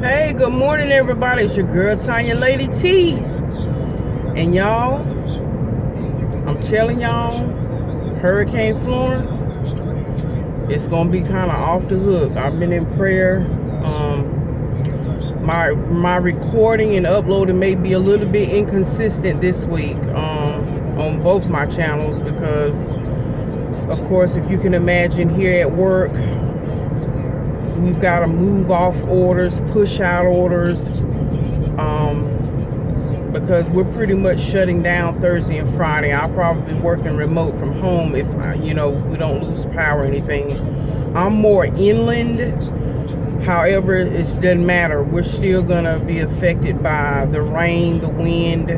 Hey, good morning, everybody. It's your girl, Tonya, Lady T. And y'all, I'm telling y'all, Hurricane Florence, it's going to be kind of off the hook. I've been in prayer. My recording and uploading may be a little bit inconsistent this week on both my channels because, of course, if you can imagine, here at work, we've got to move off orders, push out orders, because we're pretty much shutting down Thursday and Friday. I'll probably be working remote from home if we don't lose power or anything. I'm more inland. However, it doesn't matter. We're still gonna be affected by the rain, the wind.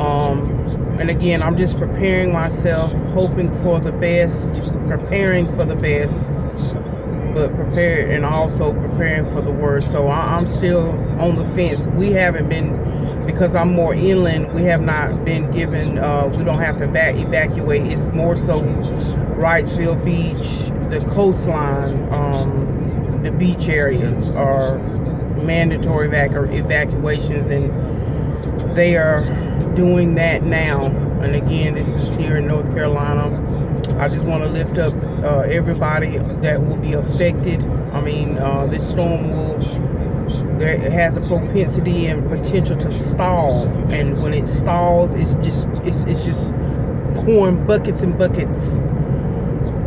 And again, I'm just preparing myself, hoping for the best, preparing for the best, but prepared and also preparing for the worst. So I'm still on the fence. We haven't been, because I'm more inland, we have not been given, we don't have to evacuate. It's more so Wrightsville Beach, the coastline, the beach areas are mandatory evacuations, and they are doing that now. And again, this is here in North Carolina. I just want to lift up everybody that will be affected. I mean, this storm it has a propensity and potential to stall, and when it stalls, it's just pouring buckets and buckets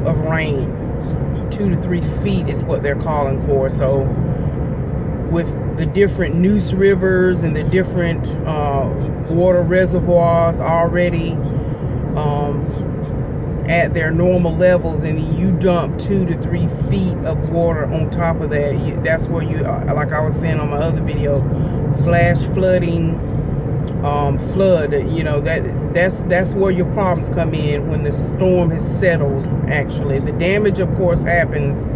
of rain. 2 to 3 feet is what they're calling for. So with the different Neuse rivers and the different water reservoirs already at their normal levels, and you dump 2 to 3 feet of water on top of that, that's where you, like I was saying on my other video, flash flooding, flood, that's where your problems come in when the storm has settled. Actually, the damage of course happens,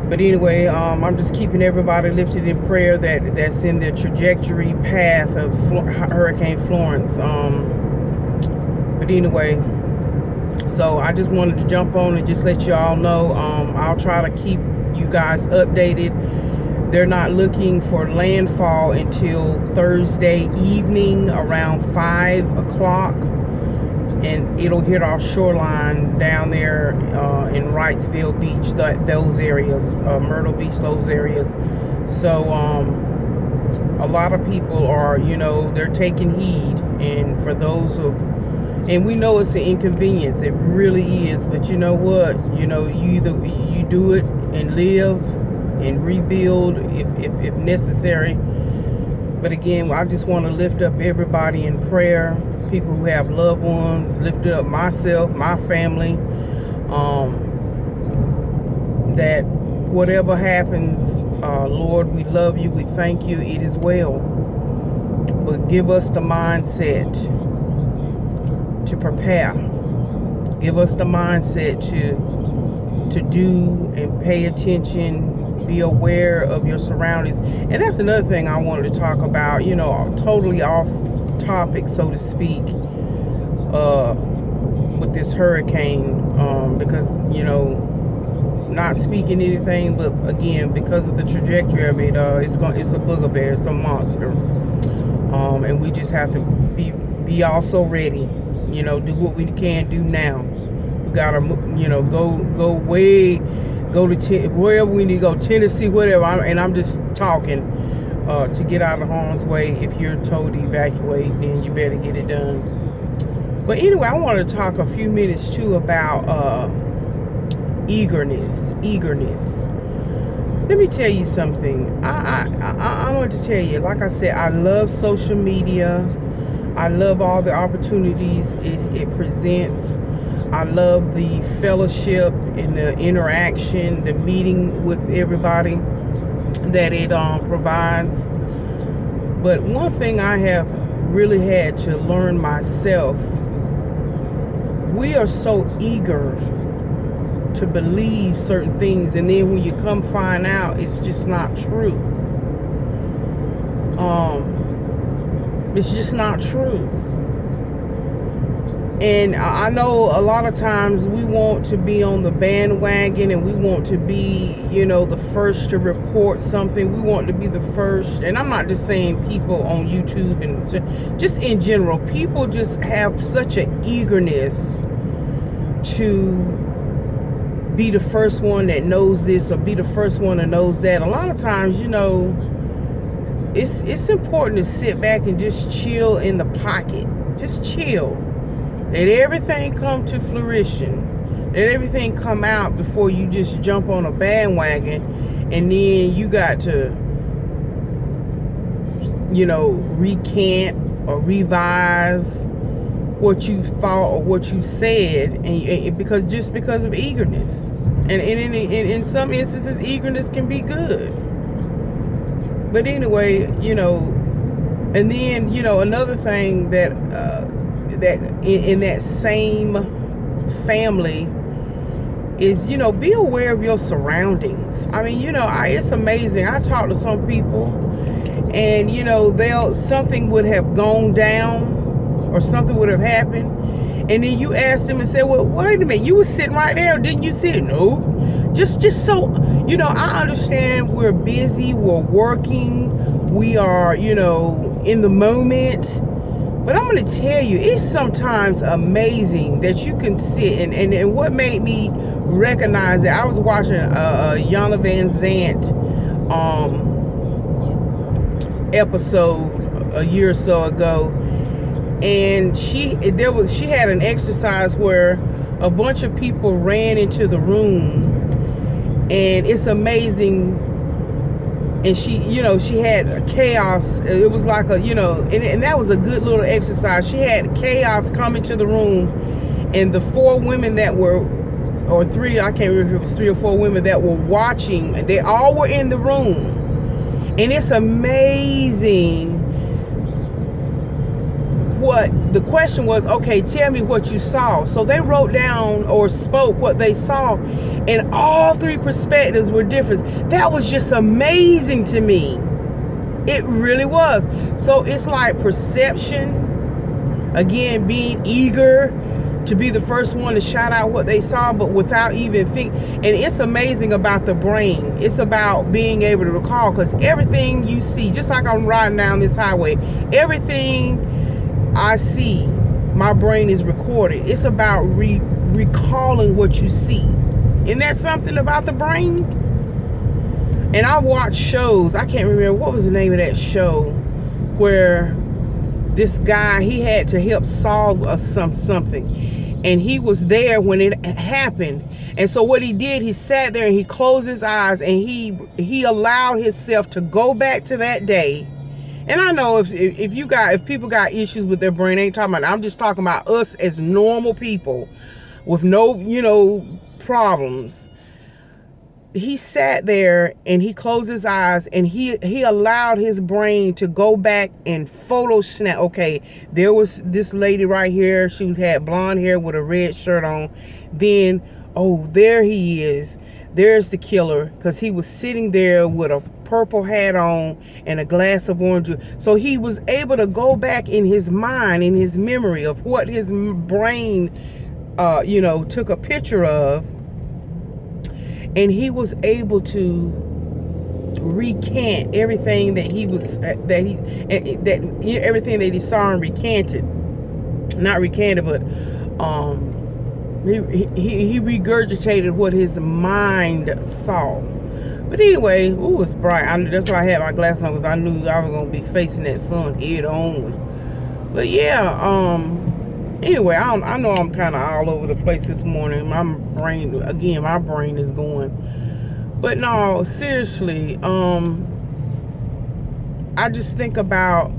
but anyway, I'm just keeping everybody lifted in prayer that's in the trajectory path of Hurricane Florence. But anyway, so I just wanted to jump on and just let you all know. I'll try to keep you guys updated. They're not looking for landfall until Thursday evening around 5 o'clock, and it'll hit our shoreline down there in Wrightsville Beach, those areas, Myrtle Beach, those areas. So a lot of people are, they're taking heed, and for those and we know it's an inconvenience, it really is, but you know what, you do it and live and rebuild if necessary. But again, I just want to lift up everybody in prayer, people who have loved ones, lift up myself, my family, that whatever happens, Lord, we love you, we thank you, it is well. But give us the mindset to prepare. Give us the mindset to do and pay attention, be aware of your surroundings. And that's another thing I wanted to talk about, totally off topic, so to speak, with this hurricane, because, not speaking anything, but again, because of the trajectory of it, it's a booger bear, it's a monster. And we just have to be also ready, do what we can do now. We gotta, go to wherever we need to go, Tennessee, whatever. I'm just talking to get out of harm's way. If you're told to evacuate, then you better get it done. But anyway, I want to talk a few minutes too about eagerness. Let me tell you something. I want to tell you, like I said, I love social media. I love all the opportunities it presents. I love the fellowship and the interaction, the meeting with everybody that it provides. But one thing I have really had to learn myself, we are so eager to believe certain things, and then when you come find out it's just not true. It's just not true. And I know a lot of times we want to be on the bandwagon, and we want to be, you know, the first to report something. We want to be the first. And I'm not just saying people on YouTube, and just in general, people just have such an eagerness to be the first one that knows this, or be the first one that knows that. A lot of times, you know, it's important to sit back and just chill in the pocket. Just chill. Let everything come to fruition. Let everything come out before you just jump on a bandwagon, and then you got to, you know, recant or revise what you thought or what you said, and because of eagerness. And in some instances, eagerness can be good. But anyway, you know, and then, you know, another thing that that in that same family is, you know, be aware of your surroundings. I mean, you know, it's amazing. I talk to some people, and, you know, something would have gone down, or something would have happened, and then you ask them and say, well, wait a minute, you were sitting right there, didn't you see it? No. Just so, you know, I understand we're busy, we're working, we are, you know, in the moment. But I'm going to tell you, it's sometimes amazing that you can sit, and what made me recognize that, I was watching a Yana Van Zant episode a year or so ago, and she had an exercise where a bunch of people ran into the room, and it's amazing. And she, you know, she had a chaos. It was like a, you know, and that was a good little exercise. She had chaos come into the room, and the 4 women that were, or 3, I can't remember if it was 3 or 4 women that were watching, they all were in the room. And it's amazing what the question was. Okay, tell me what you saw. So they wrote down or spoke what they saw, and all 3 perspectives were different. That was just amazing to me. It really was. So it's like perception, again, being eager to be the first one to shout out what they saw, but without even thinking. And it's amazing about the brain. It's about being able to recall, because everything you see, just like I'm riding down this highway, everything I see, my brain is recorded. It's about recalling what you see. Isn't that something about the brain? And I watched shows. I can't remember what was the name of that show, where this guy, he had to help solve something, and he was there when it happened. And so what he did, he sat there and he closed his eyes, and he allowed himself to go back to that day. And I know if people got issues with their brain, I ain't talking about, I'm just talking about us as normal people with no, you know, problems. He sat there and he closed his eyes, and he allowed his brain to go back and photo snap. Okay, there was this lady right here. She had blonde hair with a red shirt on. Then, oh, there he is. There's the killer, because he was sitting there with a purple hat on and a glass of orange juice. So he was able to go back in his mind, in his memory of what his brain, you know, took a picture of, and he was able to recant everything that everything that he saw and recanted. Not recanted, but he regurgitated what his mind saw. But anyway, ooh, it's bright. That's why I had my glasses on, because I knew I was gonna be facing that sun head on. But yeah, anyway, I know I'm kind of all over the place this morning. My brain is going. But no, seriously, I just think about,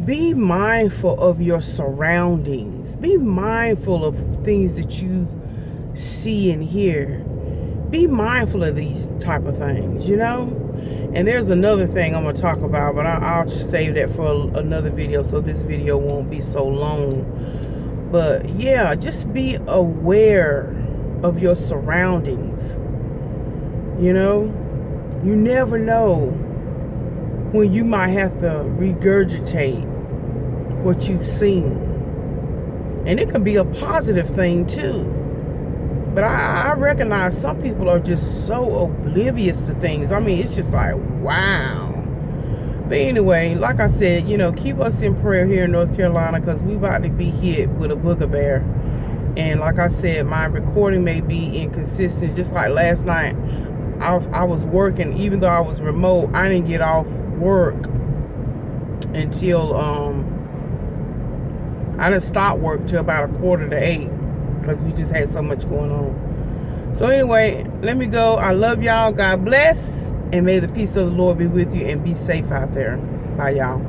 be mindful of your surroundings. Be mindful of things that you see and hear. Be mindful of these type of things, you know? And there's another thing I'm going to talk about, but I'll save that for another video, so this video won't be so long. But yeah, just be aware of your surroundings. You know? You never know when you might have to regurgitate what you've seen. And it can be a positive thing too. But I recognize some people are just so oblivious to things. I mean, it's just like, wow. But anyway, like I said, you know, keep us in prayer here in North Carolina, because we about to be hit with a booger bear. And like I said, my recording may be inconsistent. Just like last night, I was working. Even though I was remote, I didn't get off work until I didn't stop work till about 7:45, because we just had so much going on. So anyway, let me go. I love y'all. God bless. And may the peace of the Lord be with you, and be safe out there. Bye, y'all.